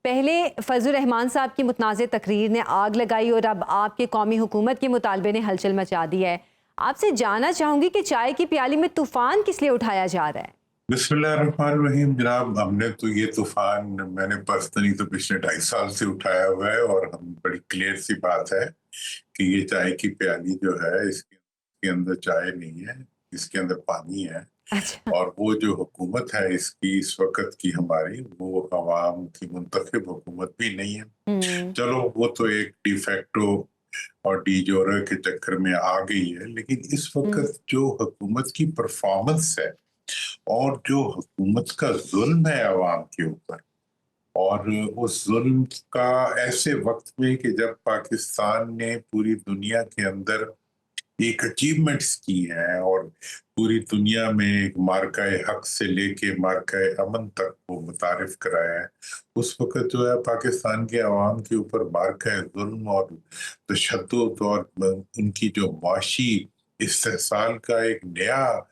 पहले फजल रहमान साहब की मुतनाज़ तकरीर ने आग लगाई और अब आपके कौमी हुकूमत के मुतालबे ने हलचल मचा दी है। आपसे जानना चाहूंगी कि चाय की प्याली में तूफान किस लिए उठाया जा रहा है? बिस्मिल्लाहिर्रहमानिर्रहीम। जनाब, हमने तो ये तूफान मैंने पर्सनली तो पिछले 2.5 साल से उठाया हुआ है और हम बड़ी क्लियर सी बात है कि ये चाय की प्याली जो है इसके अंदर चाय नहीं है, इसके अंदर पानी है। अच्छा। और वो जो हुकूमत है इसकी इस वक्त की हमारी, वो अवाम की मुंतखब हुकूमत भी नहीं है। हम्म। चलो वो तो एक डिफेक्टो और डी जोरे के चक्कर में आ गई है, लेकिन इस वक्त जो हुकूमत की परफॉर्मेंस है और जो हुकूमत का जुल्म है अवाम के ऊपर, और उस जुल्म का ऐसे वक्त में कि जब पाकिस्तान ने पूरी दुनिया के अंदर एक अचीवमेंट्स की हैं और पूरी दुनिया में एक मार्काए हक से लेके मार्काए अमन तक वो मुतारिफ कराया है, उस वक्त जो है पाकिस्तान के अवाम के ऊपर मार्काए जुल्म और तशद्दुद और उनकी जो मुआशी इस्तेहसाल का एक नया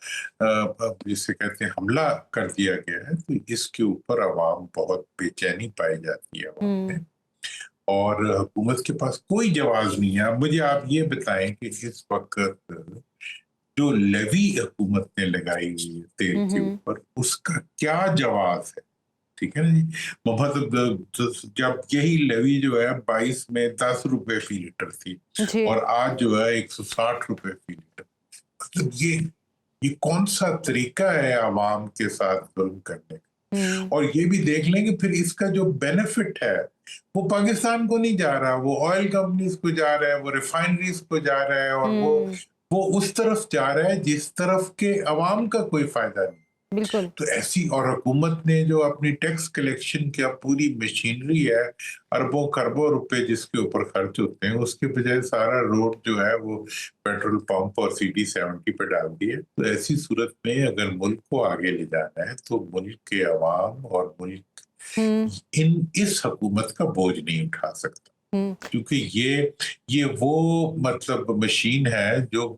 जिसे कहते हैं हमला कर दिया गया है। तो इसके ऊपर अवाम बहुत बेचैनी पाई जाती है अवाम में, हम्म। और हुकूमत के पास कोई जवाब नहीं है। अब मुझे आप ये बताएं कि इस वक्त जो लेवी हुकूमत ने लगाई हुई है तेल के हम्म। ऊपर, उसका क्या जवाब है? ठीक है ना जी। मतलब जब यही लेवी जो है 22 में 10 रुपए फी लीटर थी जी। और आज जो है 160 रुपए फी लीटर। मतलब ये कौन सा तरीका है आवाम के साथ जुल्म करने का? हम्म। और ये भी देख लें कि फिर इसका जो बेनिफिट है वो पाकिस्तान को नहीं जा रहा, वो ऑयल कंपनीज को जा रहा है, वो रिफाइनरीज को जा रहा है, और हम्म। वो उस तरफ जा रहा है जिस तरफ के अवाम का कोई फायदा नहीं। बिल्कुल। तो ऐसी, और हुकूमत ने जो अपनी टैक्स कलेक्शन की पूरी मशीनरी है, अरबों खरबों रुपए जिसके ऊपर खर्च होते हैं, उसके बजाय सारा रोड जो है वो पेट्रोल पंप और CD70 पे डाल दिए। तो ऐसी सूरत में अगर मुल्क को आगे ले जाना है तो मुल्क के अवाम और मुल्क हम्म। इस हुकूमत का बोझ नहीं उठा सकता, हम्म। क्योंकि ये वो मतलब मशीन है जो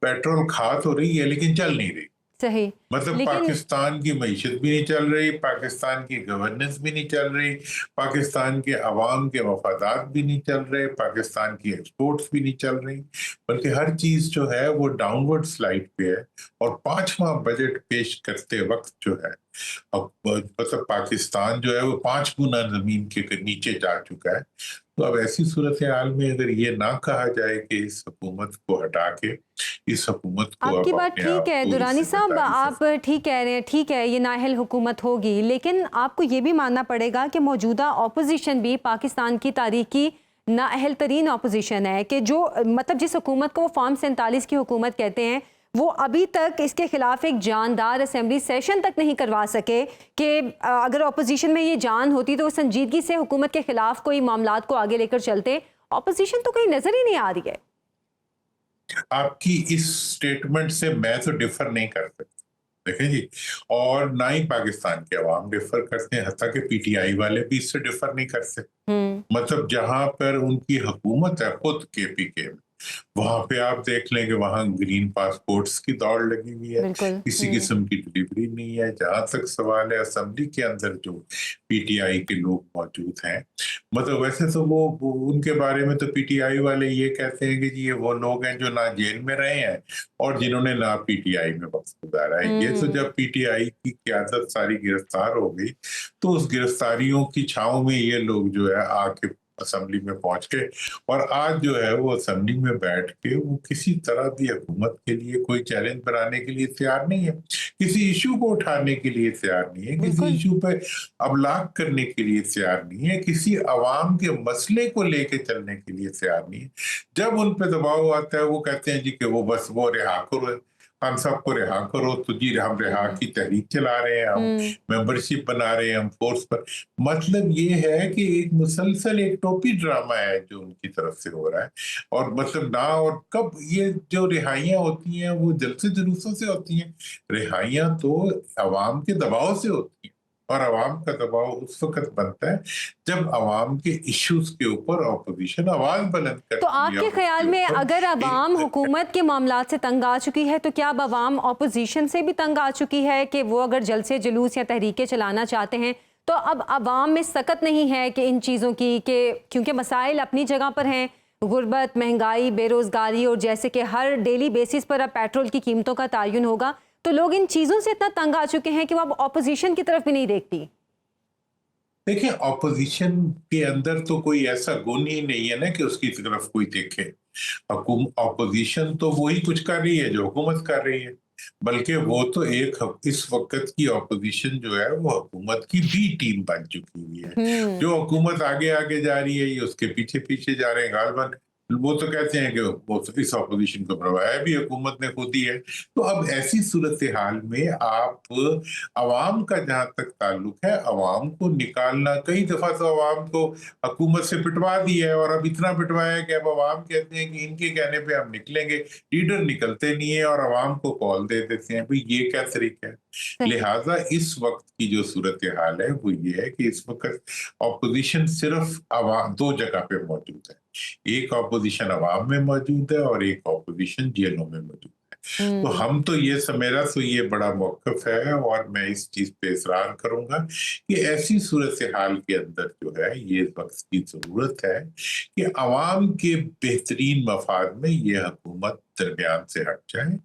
पेट्रोल खा तो रही है लेकिन चल नहीं रही। सही। मतलब लेकिन पाकिस्तान की मईशत भी नहीं चल रही, पाकिस्तान की गवर्नेंस भी नहीं चल रही, पाकिस्तान के अवाम के मफादात भी नहीं चल रहे, पाकिस्तान की एक्सपोर्ट्स भी नहीं चल रही, बल्कि हर चीज जो है वो डाउनवर्ड स्लाइड पे है। और 5वां बजट पेश करते वक्त जो है, अब मतलब पाकिस्तान जो है वो 5 गुना जमीन के नीचे जा चुका है। तो अब ऐसी सूरत हाल में अगर ये ना कहा जाए कि इस हुकूमत को हटा के इस हुकूमत को आपकी अब बात अपने ठीक आप है को इस दुरानी साहब, जिम्मेदारी से। आप ठीक कह रहे हैं, ठीक है ये नाअहल हुकूमत होगी, लेकिन आपको ये भी मानना पड़ेगा कि मौजूदा अपोजिशन भी पाकिस्तान की तारीख की नाअहल तरीन अपोजिशन है कि जो मतलब जिस हुकूमत को वो फॉर्म 47 की हुकूमत कहते हैं, वो अभी तक इसके खिलाफ एक जानदार असेंबली सेशन तक नहीं करवा सके कि अगर अपोजिशन में ये जान होती तो वो संजीदगी से हुकूमत के खिलाफ कोई मामलात को आगे लेकर चलते। अपोजिशन तो कहीं नजर ही नहीं आ रही है। आपकी इस स्टेटमेंट से मैं तो डिफर नहीं कर सकता, देखें जी, और ना ही पाकिस्तान के अवाम डिफर करते हैं, हत्ता के PTI वाले भी इससे डिफर नहीं करते। हम्म। मतलब जहां पर उनकी हुकूमत है खुद KPK में, वहां पे आप देख लेंगे वहां ग्रीन पासपोर्ट्स की दौड़ लगी हुई है, बिल्कुल। किसी किस्म की डिलीवरी नहीं है। जहां तक सवाल है असेंबली के अंदर जो PTI के लोग मौजूद हैं, मतलब वैसे तो वो उनके बारे में तो PTI वाले ये कहते हैं कि जी ये वो लोग हैं जो ना जेल में रहे हैं और जिन्होंने ना PTI में वक्त गुजारा है। ये तो हम्म। जब PTI की क्यादत सारी गिरफ्तार हो गई तो उस गिरफ्तारियों की छांव में ये लोग जो है आके असेंबली में पहुंच गए, और आज जो है वो असेंबली में बैठ के वो किसी तरह भी हुकूमत के लिए कोई चैलेंज बनाने के लिए तैयार नहीं है, किसी इशू को उठाने के लिए तैयार नहीं है, किसी बिल्कुल। इशू पे अबलाग करने के लिए तैयार नहीं है, किसी अवाम के मसले को लेके चलने के लिए तैयार नहीं है। जब उन पे दबाव आता है वो कहते हैं जी कि वो बस वो रिहा करो, हम सबको रिहा करो। तो जी हम रिहा हम्म। की तहरीक चला रहे हैं, हम हम्म। मेंबरशिप बना रहे हैं, हम फोर्स पर। मतलब ये है कि एक मुसलसल एक टोपी ड्रामा है जो उनकी तरफ से हो रहा है। और मतलब ना, और कब ये जो रिहाइयां होती हैं वो जलसे जुलूसों से होती हैं? रिहाइयां तो अवाम के दबाव से होती हैं, और अवाम का दबाव उस वक्त बनता है जब अवाम के इश्यूज के ऊपर ऑपोजिशन आवाज बुलंद तो करती है आपके और उसके ख्याल में ऊपर अगर अवाम एक हुकूमत के मामलात से तंग आ चुकी है तो क्या अब अवाम अपोजिशन से भी तंग आ चुकी है कि वो अगर जलसे जुलूस या तहरीकें चलाना चाहते हैं तो अब अवाम में सकत नहीं है कि इन चीज़ों की, कि क्योंकि मसाइल अपनी जगह पर हैं, गुर्बत, महंगाई, बेरोज़गारी, और जैसे कि हर डेली बेसिस पर अब पेट्रोल की कीमतों का तयन होगा, तो लोग इन चीज़ों से इतना तंग आ चुके हैं कि वो अब ऑपोजिशन की तरफ भी नहीं देखती। देखिए, ऑपोजिशन के अंदर तो कोई ऐसा गुण ही नहीं है ना कि उसकी तरफ कोई देखे। ऑपोजिशन तो वही कुछ कर रही है जो हुकूमत कर रही है, बल्कि वो तो इस वक्त की ऑपोजिशन जो है वो हुकूमत की बी टीम बन चुकी हुई है। जो हुकूमत आगे आगे जा रही है ये उसके पीछे पीछे जा रहे हैं गालबन। वो तो कहते हैं कि वो इस ऑपोजिशन को बनवाया भी हुकूमत ने खुद ही है। तो अब ऐसी सूरत हाल में आप अवाम का जहां तक ताल्लुक है, अवाम को निकालना, कई दफा तो अवाम को हुकूमत से पिटवा दिया है, और अब इतना पिटवाया है कि अब अवाम कहते हैं कि इनके कहने पे हम निकलेंगे। लीडर निकलते नहीं है और अवाम को कॉल दे देते हैं। भाई ये क्या तरीका है? लिहाजा इस वक्त की जो सूरत हाल है वो ये है कि इस वक्त ऑपोजिशन सिर्फ अवाम दो जगह पे मौजूद है। एक ऑपोजिशन अवाम में मौजूद है और एक ऑपोजिशन जेलों में मौजूद है। तो हम तो मेरा तो ये बड़ा मौकफ है, और मैं इस चीज पे इसरार करूंगा कि ऐसी सूरत हाल के अंदर जो है ये वक्त की जरूरत है कि अवाम के बेहतरीन मफाद में ये हुकूमत दरमियान से हट जाए।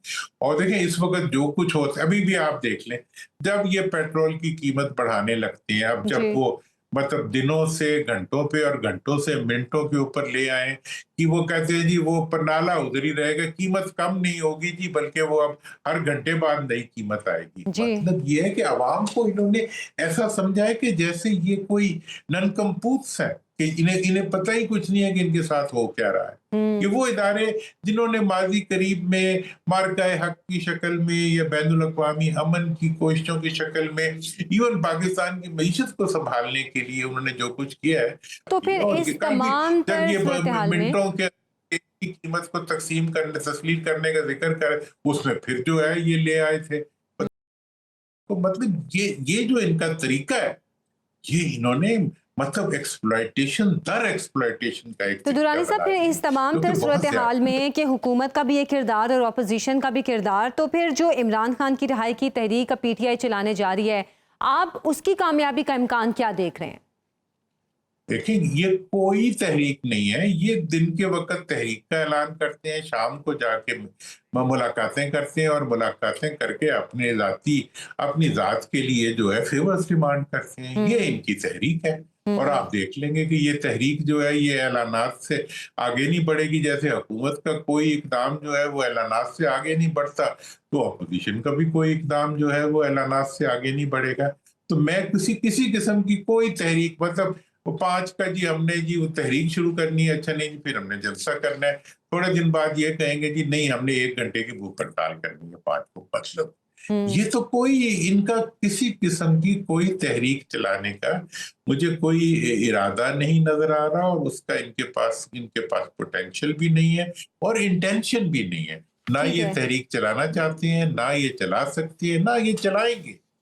और देखें, इस वक्त जो कुछ होता है, अभी भी आप देख लें, जब ये पेट्रोल की कीमत बढ़ाने लगती है, अब जब जी। वो मतलब दिनों से घंटों पे और घंटों से मिनटों के ऊपर ले आए कि वो कहते हैं जी वो प्रनाला उधर ही रहेगा, कीमत कम नहीं होगी जी, बल्कि वो अब हर घंटे बाद नई कीमत आएगी। जी। मतलब ये है कि अवाम को इन्होंने ऐसा समझा है कि जैसे ये कोई ननकम्पूस है, कि इन्हें इन्हें पता ही कुछ नहीं है कि इनके साथ हो क्या रहा है। ये वो इदारे जिन्होंने माजी करीब में मार्काए हक की शक्ल में या बैनुल अक़वामी अमन की कोशिशों की शक्ल में इवन पाकिस्तान की मईशत को संभालने के लिए उन्होंने जो कुछ किया है, तो फिर और इस कल भी तमाम जब तर ये सूरत हाल में मिनटों के की कीमत को तस्लीम करने का जिक्र कर, उसमें फिर जो है ये ले आए थे। तो मतलब ये जो इनका तरीका है, ये इन्होंने मतलब एक्सप्लॉयटेशन का एक तो तरीका दुरानी साहब, बना फिर दिया, इस तमाम जो कि तर बहुत सूरत हाल ज्यादा। में कि हुकूमत का भी एक किरदार और अपोजिशन का भी किरदार, तो फिर जो इमरान खान की रिहाई की तहरीक पीटीआई चलाने जा रही है, आप उसकी कामयाबी का इम्कान क्या देख रहे हैं? देखिए, ये कोई तहरीक नहीं है, ये दिन के वक्त तहरीक का ऐलान करते हैं, शाम को जाके मुलाकातें करते हैं, और मुलाकातें करके अपनी जात के लिए जो है फेवर्स डिमांड करते हैं। ये इनकी तहरीक है। और आप देख लेंगे कि ये तहरीक जो है ये ऐलानात से आगे नहीं बढ़ेगी। जैसे हुकूमत का कोई इकदाम जो है वो ऐलानात से आगे नहीं बढ़ता, तो अपोजिशन का भी कोई इकदाम जो है वो ऐलानात से आगे नहीं बढ़ेगा। तो मैं किसी किसी किस्म की कोई तहरीक, मतलब वो 5 का जी हमने जी वो तहरीक शुरू करनी है, अच्छा नहीं जी फिर हमने जलसा करना है, थोड़े दिन बाद ये कहेंगे जी नहीं हमने 1 घंटे की भूख हड़ताल करनी है 5 को। मतलब ये तो कोई इनका किसी किस्म की कोई तहरीक चलाने का मुझे कोई इरादा नहीं नजर आ रहा, और उसका इनके पास पोटेंशियल भी नहीं है और इंटेंशन भी नहीं है। ना ठीक ये है। तहरीक चलाना चाहते हैं, ना ये चला सकती है, ना ये चलाएंगे।